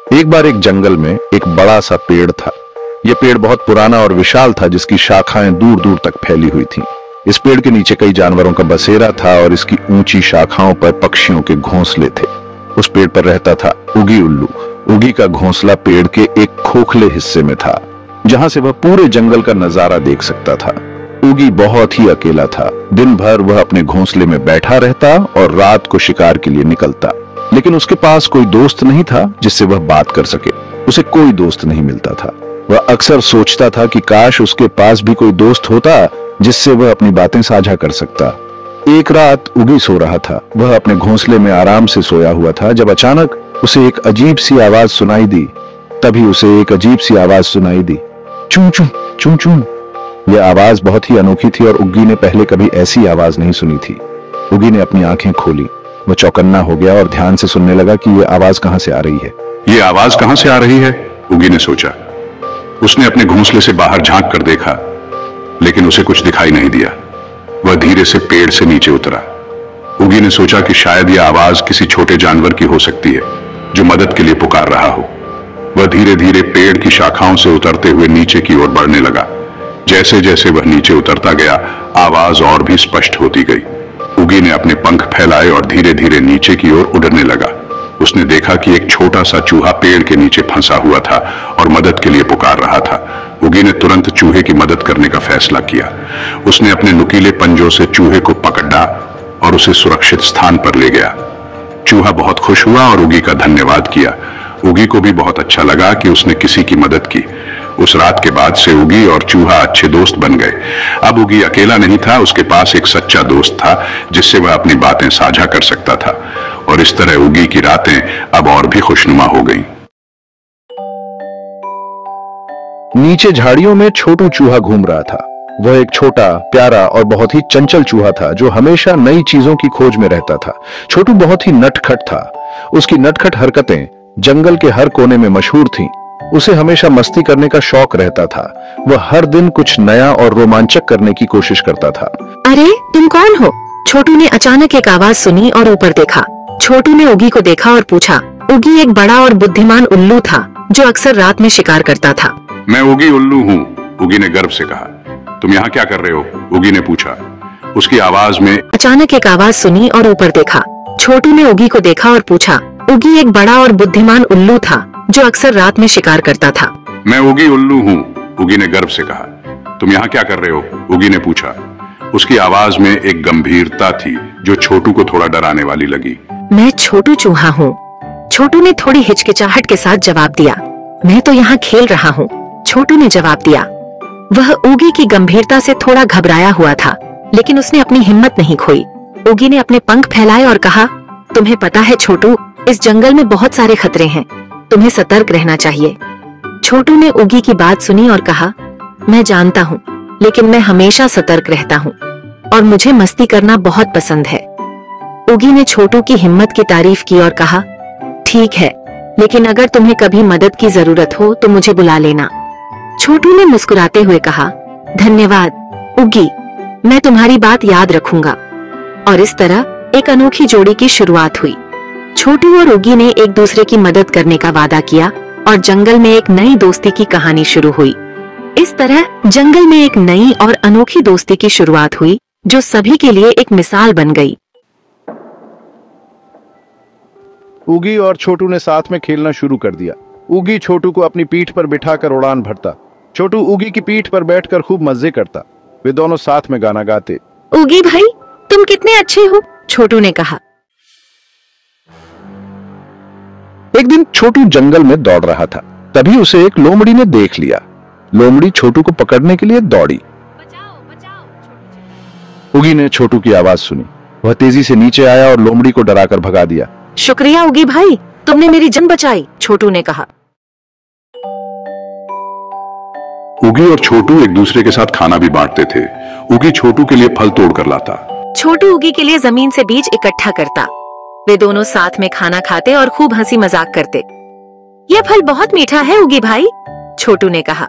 एक बार एक जंगल में एक बड़ा सा पेड़ था। यह पेड़ बहुत पुराना और विशाल था, जिसकी शाखाएं दूर दूर तक फैली हुई थीं। इस पेड़ के नीचे कई जानवरों का बसेरा था और इसकी ऊंची शाखाओं पर पक्षियों के घोंसले थे। उस पेड़ पर रहता था उगी उल्लू। उगी का घोंसला पेड़ के एक खोखले हिस्से में था, जहां से वह पूरे जंगल का नजारा देख सकता था। उगी बहुत ही अकेला था। दिन भर वह अपने घोंसले में बैठा रहता और रात को शिकार के लिए निकलता, लेकिन उसके पास कोई दोस्त नहीं था जिससे वह बात कर सके। उसे कोई दोस्त नहीं मिलता था। वह अक्सर सोचता था कि काश उसके पास भी कोई दोस्त होता जिससे वह अपनी बातें साझा कर सकता। एक रात उगी सो रहा था। वह अपने घोंसले में आराम से सोया हुआ था जब अचानक उसे एक अजीब सी आवाज सुनाई दी। तभी उसे एक अजीब सी आवाज सुनाई दी, चूं चूं चूं चूं। यह आवाज बहुत ही अनोखी थी और उगी ने पहले कभी ऐसी आवाज नहीं सुनी थी। उगी ने अपनी आंखें खोली। वह चौकन्ना हो गया और ध्यान से सुनने लगा कि यह आवाज कहां से आ रही है। ये आवाज कहां से आ रही है? उगी ने सोचा। उसने अपने घोंसले से बाहर झांक कर देखा, लेकिन उसे कुछ दिखाई नहीं दिया। वह धीरे से पेड़ से नीचे उतरा। उगी ने सोचा कि शायद यह आवाज किसी छोटे जानवर की हो सकती है जो मदद के लिए पुकार रहा हो। वह धीरे धीरे पेड़ की शाखाओं से उतरते हुए नीचे की ओर बढ़ने लगा। जैसे जैसे वह नीचे उतरता गया, आवाज और भी स्पष्ट होती गई। उगी ने अपने पंख फैलाए और धीरे धीरे नीचे की ओर उड़ने लगा। उसने देखा कि एक छोटा सा चूहा पेड़ के नीचे फंसा हुआ था और मदद के लिए पुकार रहा था। उगी ने तुरंत चूहे की मदद करने का फैसला किया। उसने अपने नुकीले पंजों से चूहे को पकड़ा और उसे सुरक्षित स्थान पर ले गया। चूहा बहुत खुश हुआ और उगी का धन्यवाद किया। उगी को भी बहुत अच्छा लगा कि उसने किसी की मदद की। उस रात के बाद से उगी और चूहा अच्छे दोस्त बन गए। अब उगी अकेला नहीं था, उसके पास एक सच्चा दोस्त था जिससे वह अपनी बातें साझा कर सकता था। और इस तरह उगी की रातें अब और भी खुशनुमा हो गईं। नीचे झाड़ियों में छोटू चूहा घूम रहा था। वह एक छोटा, प्यारा और बहुत ही चंचल चूहा था जो हमेशा नई चीजों की खोज में रहता था। छोटू बहुत ही नटखट था। उसकी नटखट हरकतें जंगल के हर कोने में मशहूर थीं। उसे हमेशा मस्ती करने का शौक रहता था। वह हर दिन कुछ नया और रोमांचक करने की कोशिश करता था। अरे तुम कौन हो? छोटू ने अचानक एक आवाज सुनी और ऊपर देखा। छोटू ने उगी को देखा और पूछा। उगी एक बड़ा और बुद्धिमान उल्लू था जो अक्सर रात में शिकार करता था। मैं उगी उल्लू हूँ, उगी ने गर्व से कहा। तुम यहाँ क्या कर रहे हो? उगी ने पूछा। उसकी आवाज में अचानक एक आवाज सुनी और ऊपर देखा। छोटू ने उगी को देखा और पूछा। उगी एक बड़ा और बुद्धिमान उल्लू था जो अक्सर रात में शिकार करता था। मैं उगी उल्लू हूँ, उगी ने गर्व से कहा। तुम यहाँ क्या कर रहे हो? उगी ने पूछा। उसकी आवाज में एक गंभीरता थी जो छोटू को थोड़ा डराने वाली लगी। मैं छोटू चूहा हूँ, छोटू ने थोड़ी हिचकिचाहट के साथ जवाब दिया। मैं तो यहाँ खेल रहा हूँ, छोटू ने जवाब दिया। वह उगी की गंभीरता से थोड़ा घबराया हुआ था, लेकिन उसने अपनी हिम्मत नहीं खोई। उगी ने अपने पंख फैलाए और कहा, तुम्हें पता है छोटू, इस जंगल में बहुत सारे खतरे हैं, तुम्हें सतर्क रहना चाहिए। छोटू ने उगी की बात सुनी और कहा, मैं जानता हूँ, लेकिन मैं हमेशा सतर्क रहता हूँ और मुझे मस्ती करना बहुत पसंद है। उगी ने छोटू की हिम्मत की तारीफ की और कहा, ठीक है, लेकिन अगर तुम्हें कभी मदद की जरूरत हो तो मुझे बुला लेना। छोटू ने मुस्कुराते हुए कहा, धन्यवाद उगी, मैं तुम्हारी बात याद रखूंगा। और इस तरह एक अनोखी जोड़ी की शुरुआत हुई। छोटू और उगी ने एक दूसरे की मदद करने का वादा किया और जंगल में एक नई दोस्ती की कहानी शुरू हुई। इस तरह जंगल में एक नई और अनोखी दोस्ती की शुरुआत हुई जो सभी के लिए एक मिसाल बन गई। उगी और छोटू ने साथ में खेलना शुरू कर दिया। उगी छोटू को अपनी पीठ पर बिठाकर उड़ान भरता। छोटू उगी की पीठ पर बैठकर खूब मजे करता। वे दोनों साथ में गाना गाते। उगी भाई, तुम कितने अच्छे हो, छोटू ने कहा। एक दिन छोटू जंगल में दौड़ रहा था। तभी उसे एक लोमड़ी ने देख लिया। लोमड़ी छोटू को पकड़ने के लिए दौड़ी। बचाओ, बचाओ। उगी ने छोटू की आवाज सुनी। वह तेजी से नीचे आया और लोमड़ी को डराकर भगा दिया। शुक्रिया उगी भाई, तुमने मेरी जान बचाई, छोटू ने कहा। उगी और छोटू एक दूसरे के साथ खाना भी बांटते थे। उगी छोटू के लिए फल तोड़ कर लाता। छोटू उगी के लिए जमीन से बीज इकट्ठा करता। वे दोनों साथ में खाना खाते और खूब हंसी मजाक करते। यह फल बहुत मीठा है उगी भाई, छोटू ने कहा।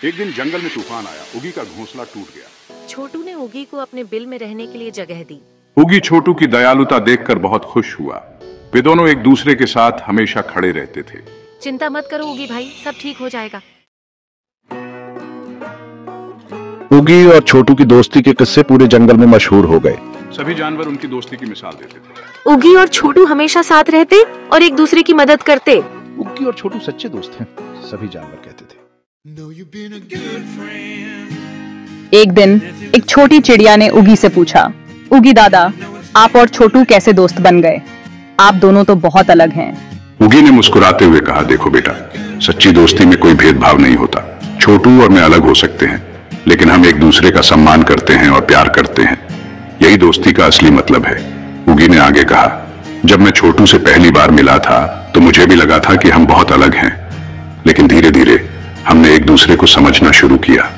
एक दिन जंगल में तूफान आया। उगी का घोंसला टूट गया। छोटू ने उगी को अपने बिल में रहने के लिए जगह दी। उगी छोटू की दयालुता देखकर बहुत खुश हुआ। वे दोनों एक दूसरे के साथ हमेशा खड़े रहते थे। चिंता मत करो उगी भाई, सब ठीक हो जाएगा। उगी और छोटू की दोस्ती के किस्से पूरे जंगल में मशहूर हो गए। सभी जानवर उनकी दोस्ती की मिसाल देते थे। उगी और छोटू हमेशा साथ रहते और एक दूसरे की मदद करते। उगी और छोटू सच्चे दोस्त हैं, सभी जानवर कहते थे। एक दिन एक छोटी चिड़िया ने उगी से पूछा, उगी दादा, आप और छोटू कैसे दोस्त बन गए? आप दोनों तो बहुत अलग हैं। उगी ने मुस्कुराते हुए कहा, देखो बेटा, सच्ची दोस्ती में कोई भेदभाव नहीं होता। छोटू और मैं अलग हो सकते हैं, लेकिन हम एक दूसरे का सम्मान करते हैं और प्यार करते हैं। यही दोस्ती का असली मतलब है। उगी ने आगे कहा, जब मैं छोटू से पहली बार मिला था तो मुझे भी लगा था कि हम बहुत अलग हैं, लेकिन धीरे धीरे हमने एक दूसरे को समझना शुरू किया।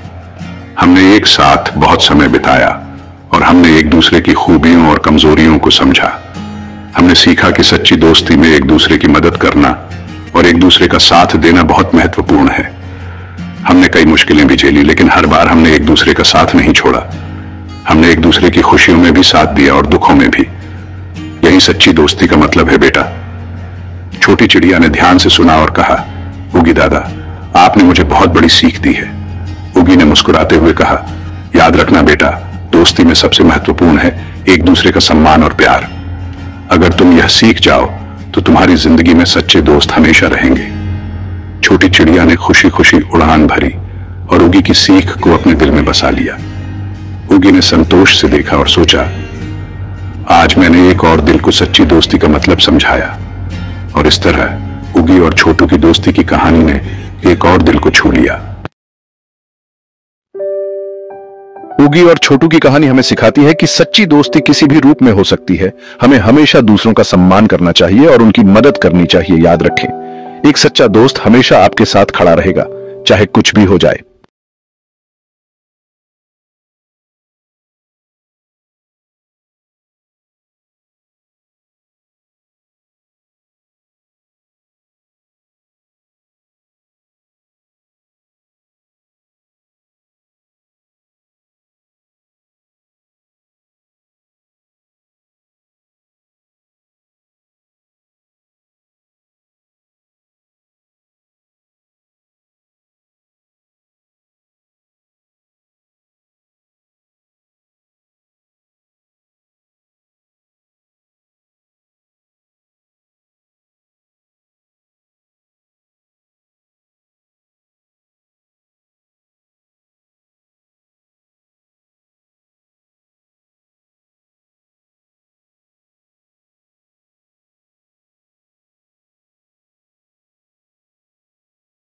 हमने एक साथ बहुत समय बिताया और हमने एक दूसरे की खूबियों और कमजोरियों को समझा। हमने सीखा कि सच्ची दोस्ती में एक दूसरे की मदद करना और एक दूसरे का साथ देना बहुत महत्वपूर्ण है। हमने कई मुश्किलें भी झेली, लेकिन हर बार हमने एक दूसरे का साथ नहीं छोड़ा। हमने एक दूसरे की खुशियों में भी साथ दिया और दुखों में भी। यही सच्ची दोस्ती का मतलब है बेटा। छोटी चिड़िया ने ध्यान से सुना और कहा, उगी दादा, आपने मुझे बहुत बड़ी सीख दी है। उगी ने मुस्कुराते हुए कहा, याद रखना बेटा, दोस्ती में सबसे महत्वपूर्ण है एक दूसरे का सम्मान और प्यार। अगर तुम यह सीख जाओ तो तुम्हारी जिंदगी में सच्चे दोस्त हमेशा रहेंगे। छोटी चिड़िया ने खुशी खुशी उड़ान भरी और उगी की सीख को अपने दिल में बसा लिया। उगी ने संतोष से देखा और सोचा, आज मैंने एक और दिल को सच्ची दोस्ती का मतलब समझाया। और इस तरह उगी और छोटू की दोस्ती की कहानी ने एक और दिल को छू लिया। उगी और छोटू की कहानी हमें सिखाती है कि सच्ची दोस्ती किसी भी रूप में हो सकती है। हमें हमेशा दूसरों का सम्मान करना चाहिए और उनकी मदद करनी चाहिए। याद रखें, एक सच्चा दोस्त हमेशा आपके साथ खड़ा रहेगा, चाहे कुछ भी हो जाए।